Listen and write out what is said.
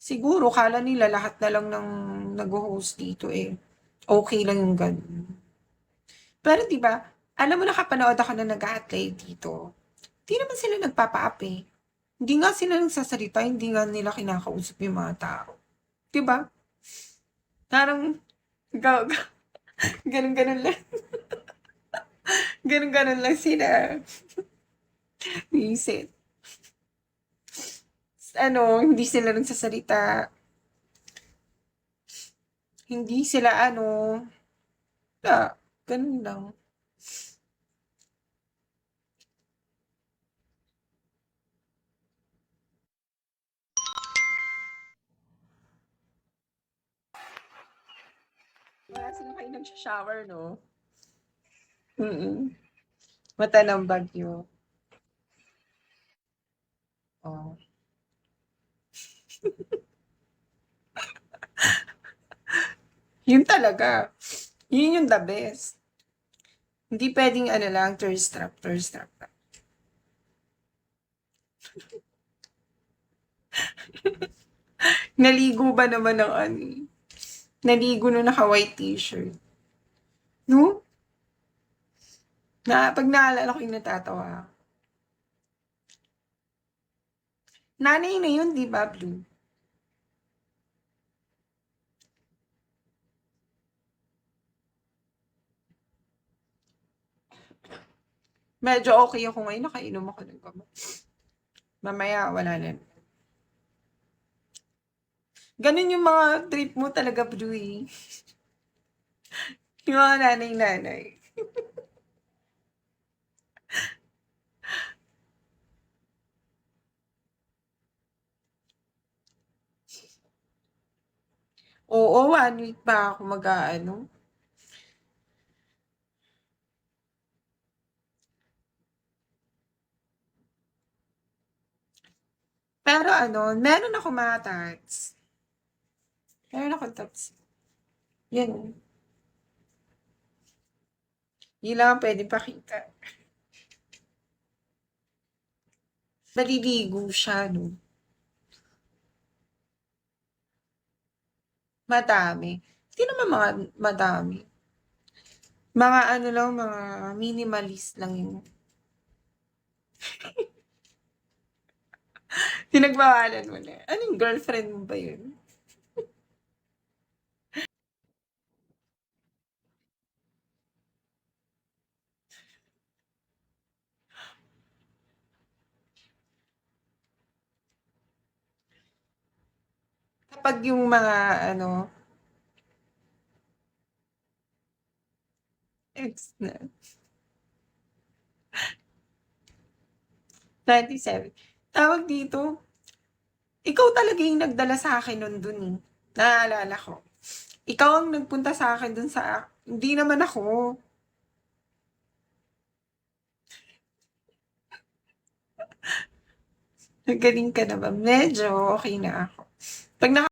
Siguro akala nila lahat na lang ng nagho-host dito, eh, okey lang yung gano'n. Pero 'di ba, alam mo nakapanood ako ng nag-a-apply dito, 'di naman sila nagpapa-app, eh. Hindi nga sila nagsasalita, hindi nga nila kinakausap yung mga tao, 'di ba? Parang ga ga gano'n-gano'n lang, gano'n-gano'n lang sila, visit. Ano, hindi sila nagsasalita, hindi sila ano, wala, gano'n lang. Wala sila kayo nagsha-shower 'no? Mm, mata ng bagyo, oh. Yun talaga, yun yung the best. Hindi puwedeng ano lang, tourist trap lang. Naligo ba naman ng ano, eh, naligo nung naka-white t-shirt, 'no? 'Pag naalala ko yung natatawa ako. Nanay na yun 'di ba, Blue? Medyo okey ako ngayon, nakainom ako ng gamot. Mamaya wala na. Gano'n yung mga trip mo talaga, Blue, eh, yung mga nanay-nanay. Oo, 1 week pa ako mag-aano. Pero ano, meron akong mga tats. Meron akong tats. Yan, yun lang ang puwedeng pakita. Naliligo siya 'no, madami. Hindi naman mga madami. Mga ano lang, mga minimalist lang yung pinagbawalan mo na. Ano yung girlfriend mo ba yun? Kapag yung mga ano, ex na, 27. Tawag dito, ikaw talaga yung nagdala sa'kin nun dun, eh, naalala ko. Ikaw ang nagpunta sa'kin dun sa hindi naman ako. Magaling ka naman, medyo okey na ako. 'Pag naka